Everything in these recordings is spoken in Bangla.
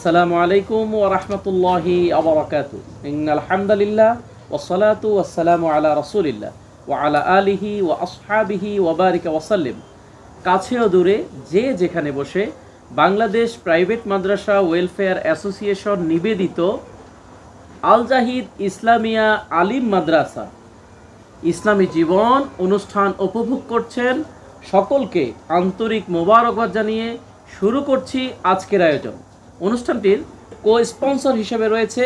আসসালামু আলাইকুম ওয়া রাহমাতুল্লাহি ওয়া বারাকাতুহু। ইন্নাল হামদালিল্লাহ ওয়াসসালাতু ওয়াসসালামু আলা রাসূলিল্লাহ ওয়া আলা আলিহি ওয়া আসহাবিহি ওয়া বারিকা ওয়া সাল্লিম। কাছে ও দূরে যে যেখানে বসে Bangladesh private Madrasa welfare association নিবেদিত আল জাহিদ ইসলামিয়া আলিম মাদ্রাসা ইসলামী জীবন অনুষ্ঠান উপভোগ করছেন, সকলকে আন্তরিক মোবারকবাদ জানিয়ে শুরু করছি আজকের আয়োজন। অনুষ্ঠানটির কো স্পন্সর হিসেবে রয়েছে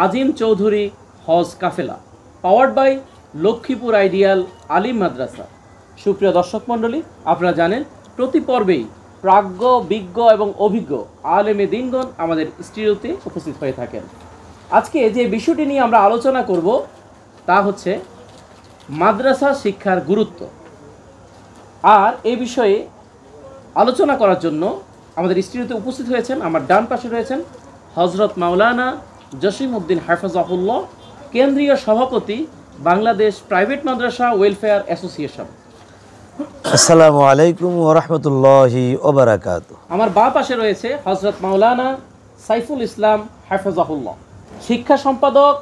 আজিম চৌধুরী হজ কাফেলা, পাওয়ার্ড বাই লক্ষ্মীপুর আইডিয়াল আলিম মাদ্রাসা। সুপ্রিয় দর্শক মণ্ডলী, আপনারা জানেন প্রতি পর্বেই প্রাজ্ঞ, বিজ্ঞ এবং অভিজ্ঞ আলেমে দিনগণ আমাদের স্টুডিওতে উপস্থিত হয়ে থাকেন। আজকে যে বিষয়টি নিয়ে আমরা আলোচনা করব তা হচ্ছে মাদ্রাসা শিক্ষার গুরুত্ব। আর এই বিষয়ে আলোচনা করার জন্য আমাদের স্টুডিওতে উপস্থিত হয়েছেন, আমার ডান পাশে রয়েছেন হজরত মাওলানা জসিম উদ্দিন হাফেজাহুল্লাহ, কেন্দ্রীয় সভাপতি Bangladesh private Madrasa welfare association. আসসালামু আলাইকুম ওয়া রাহমাতুল্লাহি ওয়া বারাকাতুহু। আমার বাঁ পাশে রয়েছে হজরত মাওলানা সাইফুল ইসলাম হাফেজাহুল্লাহ, শিক্ষা সম্পাদক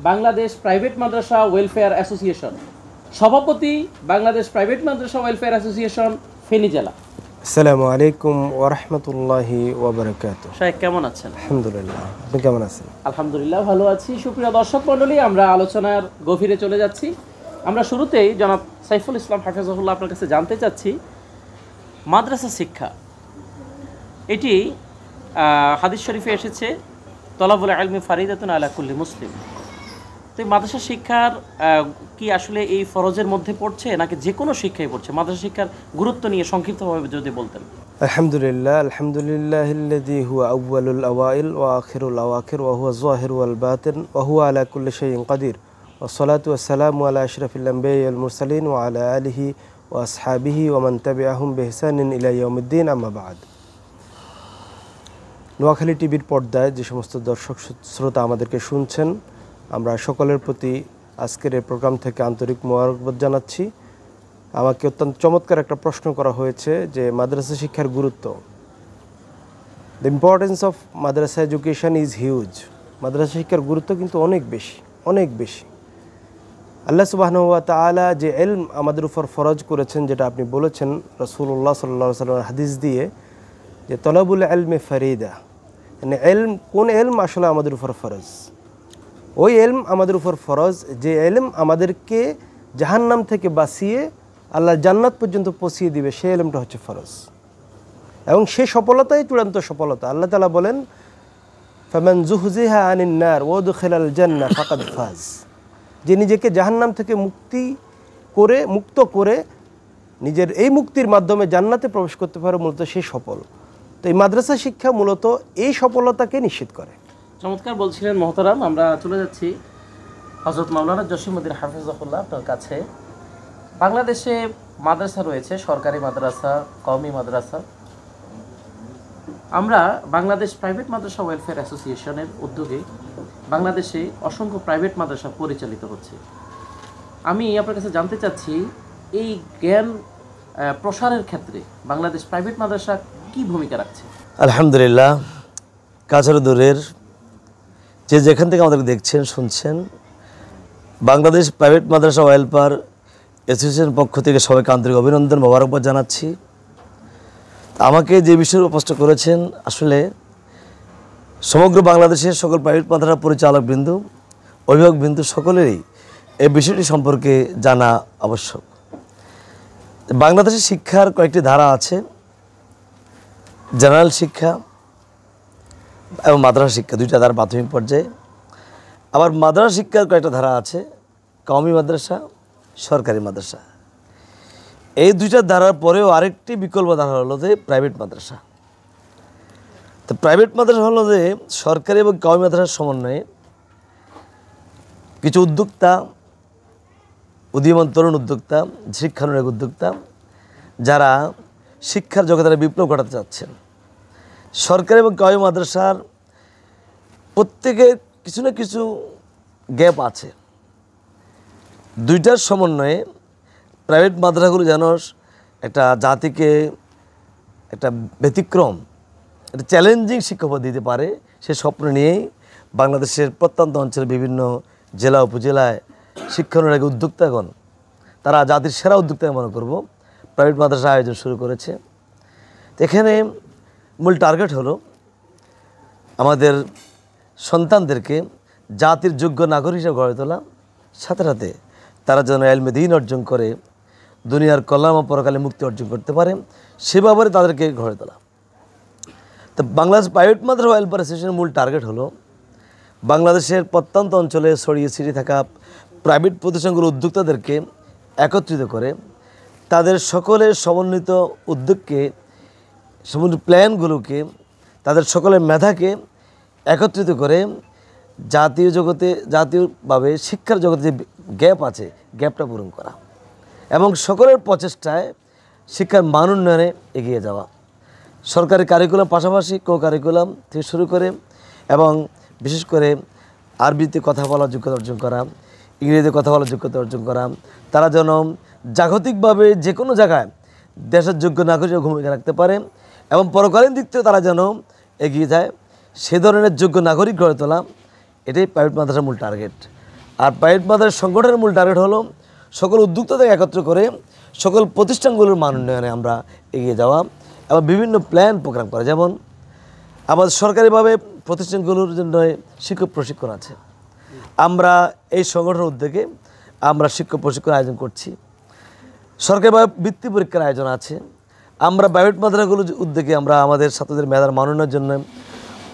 Bangladesh private Madrasa welfare association, সভাপতি Bangladesh private Madrasa welfare association Feni জেলা। আসসালামু আলাইকুম ওয়া রাহমাতুল্লাহি ওয়া বারাকাতুহু। শাহেখ কেমন আছেন? আলহামদুলিল্লাহ, আপনি কেমন আছেন? আলহামদুলিল্লাহ ভালো আছি। সুপ্রিয় দর্শক মণ্ডলী, আমরা আলোচনার গভীরে চলে যাচ্ছি। আমরা শুরুতেই জনাব সাইফুল ইসলাম হাফেজাহুল্লাহ আপনার কাছে জানতে চাচ্ছি, মাদ্রাসা শিক্ষা এটি হাদিস শরীফে এসেছে তলাবুল ইলমি ফারিদাতুন আলা কুল্লি মুসলিম। তো এই মাদ্রাসা শিক্ষার কি আসলে এই ফরজের মধ্যে পড়ছে নাকি যে কোনো শিক্ষাই পড়ছে? মাদ্রাসা শিক্ষার গুরুত্ব নিয়ে সংক্ষিপ্তভাবে যদি বলতেন। আলহামদুলিল্লাহ, আলহামদুলিল্লাহিল্লাযী হুয়া আউয়ালুল আওয়াইল ওয়া আখিরুল আওয়াখির ওয়া হুয়া যাহিরু ওয়াল বাতিন ওয়া হুয়া আলা কুল্লি শাইইন কাদির ওয়া সলাতু ওয়াস সালামু আলা আশরাফিল আমবিয়া ওয়াল মুরসালিন ওয়া আলা আলিহি ওয়া আসহাবিহি ওয়া মান তাবিআহুম বিইহসানিন ইলা ইয়াউমিদ্দিন, আম্মা বা'দ। নোয়াখালী টিভির পর্দায় যে সমস্ত দর্শক শ্রোতা আমাদেরকে শুনছেন, আমরা সকলের প্রতি আজকের এই প্রোগ্রাম থেকে আন্তরিক মোবারকবাদ জানাচ্ছি। আমাকে অত্যন্ত চমৎকার একটা প্রশ্ন করা হয়েছে যে মাদ্রাসা শিক্ষার গুরুত্ব। The importance of madrasa education is huge. মাদ্রাসা শিক্ষার গুরুত্ব কিন্তু অনেক বেশি, অনেক বেশি। আল্লাহ সুবহানাহু ওয়া তাআলা যে ইলম আমাদের উপর ফরজ করেছেন, যেটা আপনি বলেছেন রাসূলুল্লাহ সাল্লাল্লাহু আলাইহি ওয়াসাল্লামের হাদিস দিয়ে, যে তলাবুল ইলমি ফারিদা, মানে ইলম, কোন ইলম আসলে আমাদের উপর ফরজ? ওই ইলম আমাদের উপর ফরজ যে ইলম আমাদেরকে জাহান্নাম থেকে বাঁচিয়ে আল্লাহর জান্নাত পর্যন্ত পৌঁছিয়ে দিবে, সেই ইলমটা হচ্ছে ফরজ। এবং সেই সফলতাই চূড়ান্ত সফলতা। আল্লাহ তাআলা বলেন, ফামান যুহজিহা আনিন নার ওয়া দুখিলাল জান্নাহ ফাকাদ ফাজ। যে নিজেকে জাহান্নাম থেকে মুক্ত করে নিজের এই মুক্তির মাধ্যমে জান্নাতে প্রবেশ করতে পারে, মূলত সেই সফল। তো এই মাদ্রাসা শিক্ষা মূলত এই সফলতাকে নিশ্চিত করে। চমৎকার বলছিলেন মহতারাম। আমরা চলে যাচ্ছি হযরত মাওলানা জসিমউদ্দিন হাফেজাহুল্লাহ আপনার কাছে। বাংলাদেশে মাদ্রাসা রয়েছে, সরকারি মাদ্রাসা, কওমি মাদ্রাসা। আমরা বাংলাদেশ প্রাইভেট মাদ্রাসা ওয়েলফেয়ার অ্যাসোসিয়েশনের উদ্যোগে বাংলাদেশে অসংখ্য প্রাইভেট মাদ্রাসা পরিচালিত হচ্ছে। আমি আপনার কাছে জানতে চাচ্ছি, এই জ্ঞান প্রসারের ক্ষেত্রে বাংলাদেশ প্রাইভেট মাদ্রাসা কি ভূমিকা রাখছে? আলহামদুলিল্লাহ, কাছের দূরের যে যেখান থেকে আমাদের দেখছেন শুনছেন, Bangladesh private Madrasa welfare association পক্ষ থেকে সবাইকে আন্তরিক অভিনন্দন, মোবারকবাদ জানাচ্ছি। আমাকে যে বিষয়ে প্রশ্ন করেছেন, আসলে সমগ্র বাংলাদেশের সকল প্রাইভেট মাদ্রাসা পরিচালকবৃন্দ, অভিভাবকবৃন্দ সকলেরই এই বিষয়টি সম্পর্কে জানা আবশ্যক। বাংলাদেশের শিক্ষার কয়েকটি ধারা আছে, জেনারেল শিক্ষা এবং মাদ্রাসা শিক্ষা, দুইটা ধারা প্রাথমিক পর্যায়ে। আবার মাদ্রাসা শিক্ষার কয়েকটা ধারা আছে, কওমি মাদ্রাসা, সরকারি মাদ্রাসা। এই দুইটা ধারার পরেও আরেকটি বিকল্প ধারা হলো যে প্রাইভেট মাদ্রাসা। তো প্রাইভেট মাদ্রাসা হলো যে সরকারি এবং কওমি মাদ্রাসার সমন্বয়ে কিছু উদ্যোক্তা, উদীয়মান তরুণ উদ্যোক্তা, শিক্ষানুরাগী উদ্যোক্তা, যারা শিক্ষার জগতে বিপ্লব ঘটাতে চাচ্ছেন। সরকারি এবং কওমি মাদ্রাসার প্রত্যেকের কিছু না কিছু গ্যাপ আছে। দুইটার সমন্বয়ে প্রাইভেট মাদ্রাসাগুলো যেন একটা জাতিকে একটা ব্যতিক্রম, একটা চ্যালেঞ্জিং শিক্ষা দিতে পারে, সে স্বপ্ন নিয়েই বাংলাদেশের প্রত্যন্ত অঞ্চলের বিভিন্ন জেলা উপজেলায় শিক্ষানুরাগী উদ্যোক্তাগণ, তারা জাতির সেরা উদ্যোক্তা মনে করব, প্রাইভেট মাদ্রাসা আয়োজন শুরু করেছে। এখানে মূল টার্গেট হলো আমাদের সন্তানদেরকে জাতির যোগ্য নাগরিক হিসেবে গড়ে তোলা, সাথে সাথে তারা যেন ইলমে দ্বীন অর্জন করে দুনিয়ার কল্যাণ ও পরকালে মুক্তি অর্জন করতে পারে, সে ব্যাপারে তাদেরকে গড়ে তোলা। তো বাংলাদেশ প্রাইভেট মাদ্রাসা ওয়েলফেয়ার অ্যাসোসিয়েশনের মূল টার্গেট হলো বাংলাদেশের প্রত্যন্ত অঞ্চলে ছড়িয়ে ছিটিয়ে থাকা প্রাইভেট প্রতিষ্ঠানগুলোর উদ্যোক্তাদেরকে একত্রিত করে তাদের সকলের সমন্বিত উদ্যোগকে, সমন্বিত প্ল্যানগুলোকে, তাদের সকলের মেধাকে একত্রিত করে জাতীয়ভাবে শিক্ষার জগতে যে গ্যাপ আছে, গ্যাপটা পূরণ করা এবং সকলের প্রচেষ্টায় শিক্ষার মান উন্নয়নে এগিয়ে যাওয়া। সরকারি কারিকুলাম পাশাপাশি কো কারিকুলাম থেকে শুরু করে এবং বিশেষ করে আরবিতে কথা বলার যোগ্যতা অর্জন করা, ইংরেজিতে কথা বলার যোগ্যতা অর্জন করা, তারা যেন জাগতিকভাবে যে কোনো জায়গায় দেশের যোগ্য নাগরিকের ভূমিকা রাখতে পারে এবং পরকালীন দিক থেকে তারা যেন এগিয়ে যায়, সে ধরনের যোগ্য নাগরিক গড়ে তোলা, এটাই প্রাইভেট মাদ্রাসার মূল টার্গেট। আর প্রাইভেট মাদ্রাসার সংগঠনের মূল টার্গেট হলো সকল উদ্যোক্তাদের একত্র করে সকল প্রতিষ্ঠানগুলোর মান উন্নয়নে আমরা এগিয়ে যাওয়া এবং বিভিন্ন প্ল্যান প্রোগ্রাম করা। যেমন আমাদের সরকারিভাবে প্রতিষ্ঠানগুলোর জন্য শিক্ষক প্রশিক্ষণ আছে, আমরা এই সংগঠনের উদ্যোগে আমরা শিক্ষক প্রশিক্ষণ আয়োজন করছি। সরকারিভাবে বৃত্তি পরীক্ষার আয়োজন আছে। আমরা প্রাইভেট মাদ্রাসাগুলোর উদ্যোগে আমরা আমাদের ছাত্রদের মেধার মান উন্নয়নের জন্য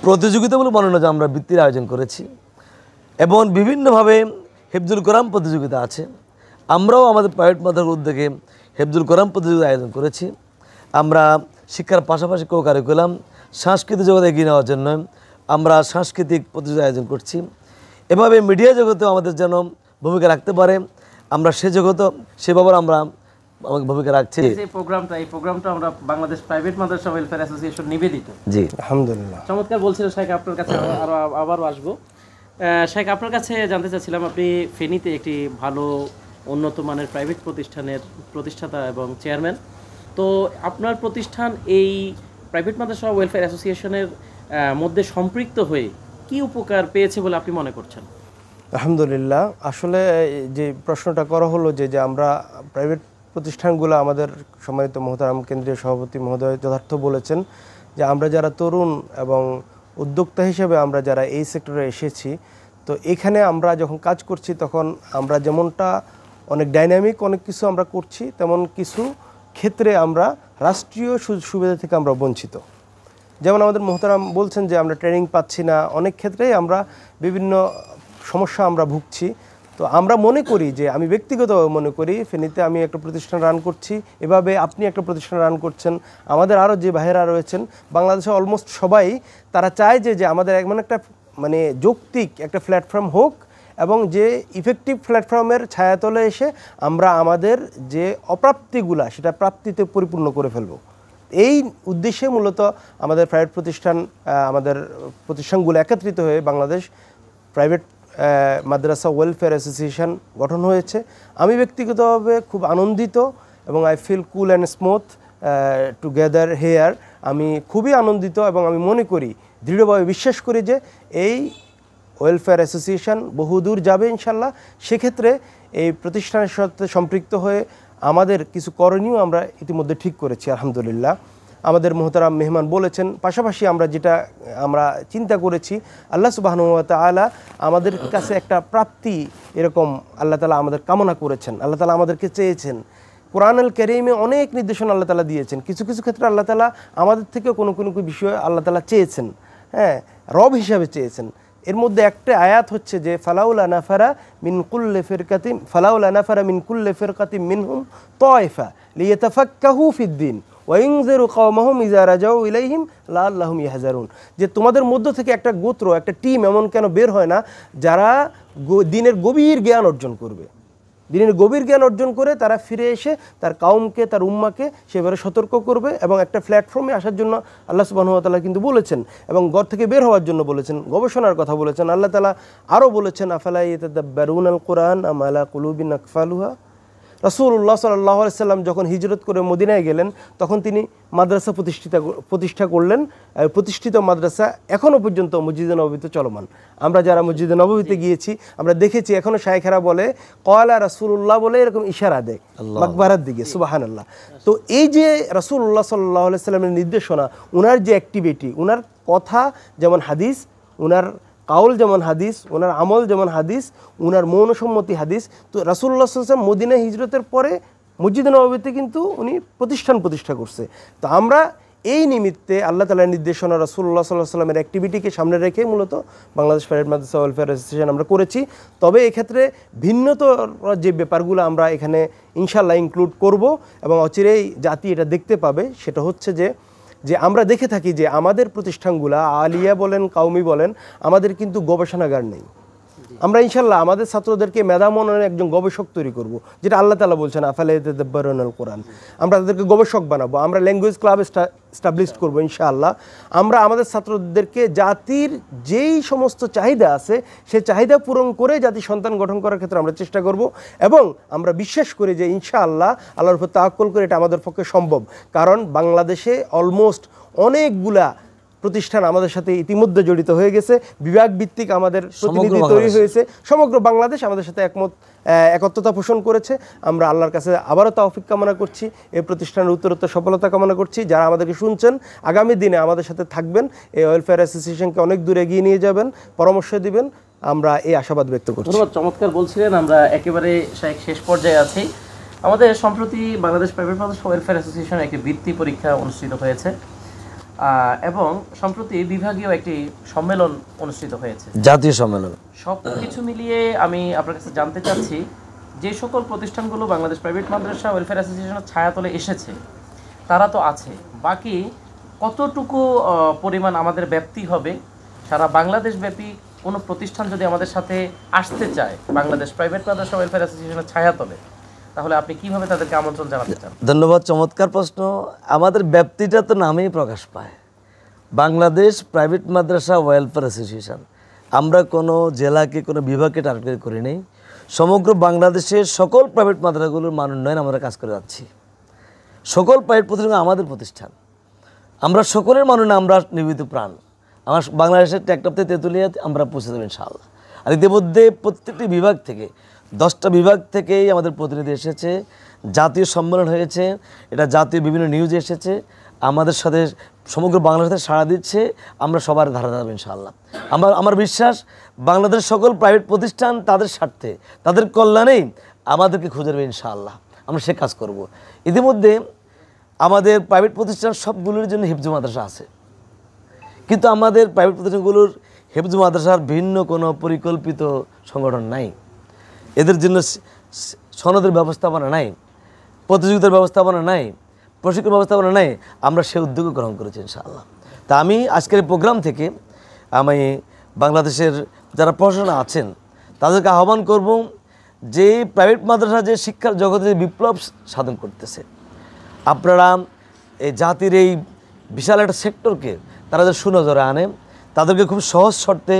প্রতিযোগিতামূলক মান উন্নয়নের আমরা বৃত্তির আয়োজন করেছি এবং বিভিন্নভাবে হিফজুল কোরআন প্রতিযোগিতা আছে। আমরাও আমাদের প্রাইভেট মাদ্রাসার উদ্যোগে হিফজুল কোরআন প্রতিযোগিতা আয়োজন করেছি। আমরা শিক্ষার পাশাপাশি কো কারিকুলাম সাংস্কৃতিক জগতে এগিয়ে নেওয়ার জন্য আমরা সাংস্কৃতিক প্রতিযোগিতা আয়োজন করছি। এভাবে মিডিয়া জগতেও আমাদের যেন ভূমিকা রাখতে পারে, আমরা সে জগতেও সেভাবে আমরা আমাকে ভূমিকা রাখছি। এই প্রোগ্রামটা আমরা Bangladesh private Madrasa welfare association নিবেদিত। জি, আলহামদুলিল্লাহ। চমৎকার বলছিলেন শেখ, আপনার কাছে আবারও আসবো। শেখ, আপনার কাছে জানতে চাচ্ছিলাম, আপনি ফেনীতে একটি ভালো উন্নত মানের প্রাইভেট প্রতিষ্ঠানের প্রতিষ্ঠাতা এবং চেয়ারম্যান। তো আপনার প্রতিষ্ঠান এই প্রাইভেট মাদ্রাসা ওয়েলফেয়ার অ্যাসোসিয়েশনের মধ্যে সম্পৃক্ত হয়ে কি উপকার পেয়েছে বলে আপনি মনে করছেন? আলহামদুলিল্লাহ। আসলে যে প্রশ্নটা করা হলো যে আমরা প্রাইভেট প্রতিষ্ঠানগুলো, আমাদের সম্মানিত মোহতারাম কেন্দ্রীয় সভাপতি মহোদয় যথার্থ বলেছেন যে আমরা যারা তরুণ এবং উদ্যোক্তা হিসেবে আমরা যারা এই সেক্টরে এসেছি, তো এখানে আমরা যখন কাজ করছি তখন আমরা যেমনটা অনেক ডাইনামিক অনেক কিছু আমরা করছি, তেমন কিছু ক্ষেত্রে আমরা রাষ্ট্রীয় সুবিধা থেকে আমরা বঞ্চিত। যেমন আমাদের মোহতারাম বলছেন যে আমরা ট্রেনিং পাচ্ছি না, অনেক ক্ষেত্রেই আমরা বিভিন্ন সমস্যা আমরা ভুগছি। তো আমরা মনে করি যে, আমি ব্যক্তিগতভাবে মনে করি, ফেনীতে আমি একটা প্রতিষ্ঠান রান করছি, এভাবে আপনি একটা প্রতিষ্ঠান রান করছেন, আমাদের আরও যে ভাইয়েরা রয়েছেন বাংলাদেশে অলমোস্ট সবাই, তারা চায় যে আমাদের এমন একটা যৌক্তিক একটা প্ল্যাটফর্ম হোক এবং যে ইফেক্টিভ প্ল্যাটফর্মের ছায়াতলে এসে আমরা আমাদের যে অপ্রাপ্তিগুলা সেটা প্রাপ্তিতে পরিপূর্ণ করে ফেলব। এই উদ্দেশ্যে মূলত আমাদের প্রাইভেট প্রতিষ্ঠান, আমাদের প্রতিষ্ঠানগুলো একত্রিত হয়ে Bangladesh private Madrasa welfare association গঠন হয়েছে। আমি ব্যক্তিগতভাবে খুব আনন্দিত এবং I feel cool and smooth together here. আমি খুবই আনন্দিত এবং আমি মনে করি, দৃঢ়ভাবে বিশ্বাস করি যে এই ওয়েলফেয়ার অ্যাসোসিয়েশন বহুদূর যাবে ইনশাল্লাহ। সেক্ষেত্রে এই প্রতিষ্ঠানের সাথে সম্পৃক্ত হয়ে আমাদের কিছু করণীয় আমরা ইতিমধ্যে ঠিক করেছি আলহামদুলিল্লাহ। আমাদের মোহতারাম মেহমান বলেছেন, পাশাপাশি আমরা যেটা আমরা চিন্তা করেছি, আল্লাহ সুবহানাহু ওয়া তাআলা আমাদের কাছে একটা প্রাপ্তি এরকম আল্লাহ তাআলা আমাদের কামনা করেছেন, আল্লাহ তাআলা আমাদেরকে চেয়েছেন। কোরআনুল কারীমে অনেক নির্দেশনা আল্লাহ তাআলা দিয়েছেন, কিছু কিছু ক্ষেত্রে আল্লাহ তাআলা আমাদের থেকে কোনো কোনো বিষয়ে আল্লাহ তাআলা চেয়েছেন, হ্যাঁ, রব হিসাবে চেয়েছেন। এর মধ্যে একটা আয়াত হচ্ছে যে ফালাউলা নাফারা মিন কুল্লি ফিরকাতিন মিনহুম তায়ফা লিয়াতাফাক্কাহু ফিদ্দিন ওয়াইনজিরু কওমাহুম ইযা রাজাউ ইলাইহিম লাআল্লাহুম ইয়াহজারুন। যে তোমাদের মধ্য থেকে একটা গোত্র, একটা টিম এমন কেন বের হয় না যারা দিনের গভীর জ্ঞান অর্জন করবে, দিনের গভীর জ্ঞান অর্জন করে তারা ফিরে এসে তার কাউমকে, তার উম্মাকে সেভাবে সতর্ক করবে এবং একটা প্ল্যাটফর্মে আসার জন্য আল্লাহ সুবহানাহু ওয়া তাআলা কিন্তু বলেছেন এবং ঘর থেকে বের হওয়ার জন্য বলেছেন, গবেষণার কথা বলেছেন। আল্লাহ তাআলা আরও বলেছেন, আফালা ইয়াতাদাব্বারুনাল কুরআন আম আলা কুলুবিন আকফালুহা। রাসূলুল্লাহ সাল্লাল্লাহু আলাইহি সাল্লাম যখন হিজরত করে মদিনায় গেলেন তখন তিনি মাদ্রাসা প্রতিষ্ঠা করলেন। প্রতিষ্ঠিত মাদ্রাসা এখনও পর্যন্ত মসজিদে নববীতে চলমান। আমরা যারা মসজিদে নববীতে গিয়েছি আমরা দেখেছি এখনও শায়েখেরা বলে কয়লা রাসূলুল্লাহ বলে এরকম ইশারা দেয় মাকবারার দিকে, সুবহানাল্লাহ। তো এই যে রাসূলুল্লাহ সাল্লাল্লাহু আলাইহি সাল্লামের নির্দেশনা, উনার যে অ্যাক্টিভিটি, উনার কথা যেমন হাদিস, উনার কাউল যেমন হাদিস, ওনার আমল যেমন হাদিস, ওনার মৌনসম্মতি হাদিস। তো রাসূলুল্লাহ সাল্লাল্লাহু আলাইহি ওয়াসাল্লাম মদিনা হিজরতের পরে মসজিদে নববীতে কিন্তু উনি প্রতিষ্ঠা করছে। তো আমরা এই নিমিত্তে আল্লাহ তাআলার নির্দেশনা রাসূলুল্লাহ সাল্লাল্লাহু আলাইহি ওয়াসাল্লামের অ্যাক্টিভিটিকে সামনে রেখে মূলত Bangladesh private Madrasa welfare association আমরা করেছি। তবে এক্ষেত্রে ভিন্নতর যে ব্যাপারগুলো আমরা এখানে ইনশাআল্লাহ ইনক্লুড করব এবং অচিরেই জাতি এটা দেখতে পাবে, সেটা হচ্ছে যে আমরা দেখে থাকি যে আমাদের প্রতিষ্ঠানগুলো আলিয়া বলেন কাউমি বলেন, আমাদের কিন্তু গবেষণাগার নেই। আমরা ইনশাল্লাহ আমাদের ছাত্রদেরকে মেধামননের একজন গবেষক তৈরি করব, যেটা আল্লাহ তাআলা বলছেন আফালা ইয়াতাদাব্বারুনাল কোরআন। আমরা তাদেরকে গবেষক বানাবো, আমরা ল্যাঙ্গুয়েজ ক্লাব এস্টাবলিশ করবো ইনশাআল্লাহ। আমরা আমাদের ছাত্রদেরকে জাতির যেই সমস্ত চাহিদা আছে সেই চাহিদা পূরণ করে জাতি সন্তান গঠন করার ক্ষেত্রে আমরা চেষ্টা করব। এবং আমরা বিশ্বাস করি যে ইনশাআল্লাহ আল্লাহর উপর তাওয়াক্কুল করে এটা আমাদের পক্ষে সম্ভব। কারণ বাংলাদেশে অলমোস্ট অনেকগুলা প্রতিষ্ঠান আমাদের সাথে ইতিমধ্যে জড়িত হয়ে গেছে, বিভাগ ভিত্তিক আমাদের প্রতিনিধি তৈরি হয়েছে, সমগ্র বাংলাদেশ আমাদের সাথে একত্রতা পোষণ করেছে। আমরা আল্লাহর কাছে আবারও তৌফিক কামনা করছি, এই প্রতিষ্ঠানের উত্তরোত্তর সফলতা কামনা করছি। যারা আমাদেরকে শুনছেন আগামী দিনে আমাদের সাথে থাকবেন, এই ওয়েলফেয়ার অ্যাসোসিয়েশনকে অনেক দূর এগিয়ে নিয়ে যাবেন, পরামর্শ দিবেন, আমরা এই আশাবাদ ব্যক্ত করছি। ধন্যবাদ, চমৎকার বলছিলেন। আমরা একেবারে শেষ পর্যায়ে আছি। আমাদের সম্প্রতি বাংলাদেশ প্রাইভেট মাদ্রাসা ওয়েলফেয়ার অ্যাসোসিয়েশনের একটি বৃত্তি পরীক্ষা অনুষ্ঠিত হয়েছে এবং সম্প্রতি বিভাগীয় একটি সম্মেলন অনুষ্ঠিত হয়েছে, জাতীয় সম্মেলন। সব কিছু মিলিয়ে আমি আপনার কাছে জানতে চাচ্ছি যে সকল প্রতিষ্ঠানগুলো বাংলাদেশ প্রাইভেট মাদ্রাসা ওয়েলফেয়ার অ্যাসোসিয়েশনের ছায়াতলে এসেছে তারা তো আছে, বাকি কতটুকু পরিমাণ আমাদের ব্যাপ্তি হবে? সারা বাংলাদেশ ব্যাপী কোনো প্রতিষ্ঠান যদি আমাদের সাথে আসতে চায় বাংলাদেশ প্রাইভেট মাদ্রাসা ওয়েলফেয়ার অ্যাসোসিয়েশনের ছায়াতলে, তাহলে আপনি কিভাবে তাদেরকে আমন্ত্রণ জানাতে চান? ধন্যবাদ, চমৎকার প্রশ্ন। আমাদের ব্যাপ্তিটা তো নামেই প্রকাশ পায়, Bangladesh private Madrasa welfare association. আমরা কোনো জেলাকে কোনো বিভাগকে টার্গেট করি নেই, সমগ্র বাংলাদেশের সকল প্রাইভেট মাদ্রাসাগুলোর মান উন্নয়ন আমরা কাজ করে যাচ্ছি। সকল প্রাইভেট প্রতিষ্ঠান আমাদের প্রতিষ্ঠান, আমরা সকলের মান উন্নয়নে আমরা নিবেদিত প্রাণ। আমার বাংলাদেশের টেকটপতে তেঁতুলিয়াতে আমরা পৌঁছে দেবো ইনশাআল্লাহ। আর ইতিমধ্যে প্রত্যেকটি বিভাগ থেকে 10টা বিভাগ থেকেই আমাদের প্রতিনিধি এসেছে, জাতীয় সম্মেলন হয়েছে, এটা জাতীয় বিভিন্ন নিউজে এসেছে, আমাদের সাথে সমগ্র বাংলাদেশের সাড়া দিচ্ছে। আমরা সবার ধারা ধারব ইনশাআল্লাহ। আমার বিশ্বাস বাংলাদেশের সকল প্রাইভেট প্রতিষ্ঠান তাদের স্বার্থে, তাদের কল্যাণেই আমাদেরকে খুঁজে নেবে ইনশাআল্লাহ। আমরা সে কাজ করব। ইতিমধ্যে আমাদের প্রাইভেট প্রতিষ্ঠান সবগুলোর জন্য হিফজ মাদ্রাসা আছে, কিন্তু আমাদের প্রাইভেট প্রতিষ্ঠানগুলোর হিফজ মাদ্রাসার ভিন্ন কোনো পরিকল্পিত সংগঠন নাই, এদের জন্য সনদের ব্যবস্থাপনা নাই, প্রতিযোগিতার ব্যবস্থাপনা নাই, প্রশিক্ষণ ব্যবস্থাপনা নাই। আমরা সে উদ্যোগ গ্রহণ করেছি ইনশাআল্লাহ। তা আমি আজকের প্রোগ্রাম থেকে আমি বাংলাদেশের যারা প্রশাসন আছেন তাদেরকে আহ্বান করব যে প্রাইভেট মাদ্রাসা যে শিক্ষার জগতে বিপ্লব সাধন করতেছে, আপনারা এই জাতির এই বিশাল একটা সেক্টরকে তারা যে সুনজরে আনে, তাদেরকে খুব সহজ শর্তে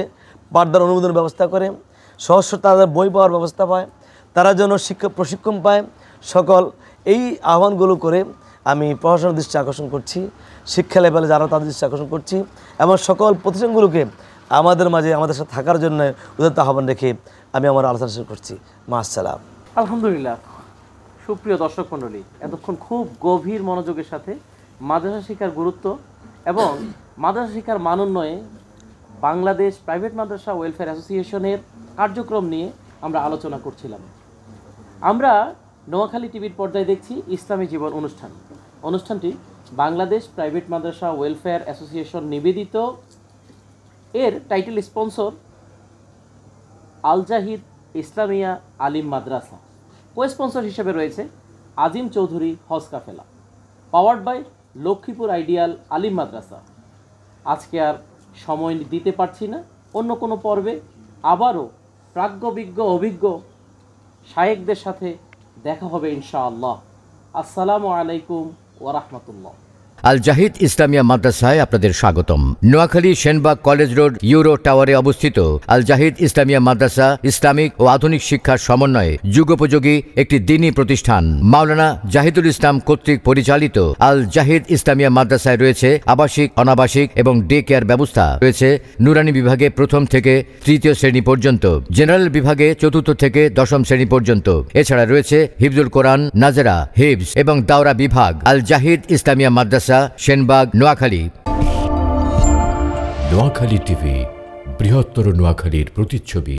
পাঠদান অনুমোদনের ব্যবস্থা করে, সহজ শর্তে তাদের বই পাওয়ার ব্যবস্থা পায়, তারা যেন প্রশিক্ষণ পায়, সকল এই আহ্বানগুলো করে আমি প্রশাসনের দৃষ্টি আকর্ষণ করছি, শিক্ষা লেভেলে যারা তাদের দৃষ্টি আকর্ষণ করছি এবং সকল প্রতিষ্ঠানগুলোকে আমাদের মাঝে আমাদের সাথে থাকার জন্য উদাত্ত আহ্বান রেখে আমি আমার আলোচনা শুরু করছি। মাআসসালাম। আলহামদুলিল্লাহ। সুপ্রিয় দর্শক মণ্ডলী, এতক্ষণ খুব গভীর মনোযোগের সাথে মাদ্রাসা শিক্ষার গুরুত্ব এবং মাদ্রাসা শিক্ষার মান উন্নয়নে বাংলাদেশ প্রাইভেট মাদ্রাসা ওয়েলফেয়ার অ্যাসোসিয়েশনের কার্যক্রম নিয়ে আমরা আলোচনা করছিলাম। আমরা নোয়াখালী টিভির পর্দায় দেখছি ইসলামী জীবন অনুষ্ঠানটি Bangladesh private Madrasa welfare association নিবেদিত। এর টাইটেল স্পন্সর আল জাহিদ ইসলামিয়া আলিম মাদ্রাসা, কো স্পন্সর হিসেবে রয়েছে আজিম চৌধুরী হজ কাফেলা, পাওয়ার্ড বাই লক্ষ্মীপুর আইডিয়াল আলিম মাদ্রাসা। আজকে আর সময় দিতে পারছি না, অন্য কোনো পর্বে আবারও প্রাজ্ঞবিজ্ঞ অভিজ্ঞ শায়েখদের সাথে দেখা হবে ইনশাআল্লাহ। আসসালামু আলাইকুম ওয়া রাহমাতুল্লাহ। আল জাহিদ ইসলামিয়া মাদ্রাসায় আপনাদের স্বাগতম। Noakhali Senbag college road euro টাওয়ারে অবস্থিত আল জাহিদ ইসলামিয়া মাদ্রাসা ইসলামিক ও আধুনিক শিক্ষার সমন্বয়ে যুগোপযোগী একটি দ্বীনী প্রতিষ্ঠান। মাওলানা জাহিদুল ইসলাম কর্তৃক পরিচালিত আল জাহিদ ইসলামিয়া মাদ্রাসায় রয়েছে আবাসিক, অনাবাসিক এবং ডে কেয়ার ব্যবস্থা। রয়েছে নুরানি বিভাগে প্রথম থেকে তৃতীয় শ্রেণী পর্যন্ত, জেনারেল বিভাগে চতুর্থ থেকে দশম শ্রেণী পর্যন্ত। এছাড়া রয়েছে হিফজুল কোরআন, নাজেরা, হিফজ এবং দাওরা বিভাগ। আল জাহিদ ইসলামিয়া মাদ্রাসা, সেনবাগ, নোয়াখালী। নোয়াখালী টিভি, বৃহত্তর নোয়াখালীর প্রতিচ্ছবি।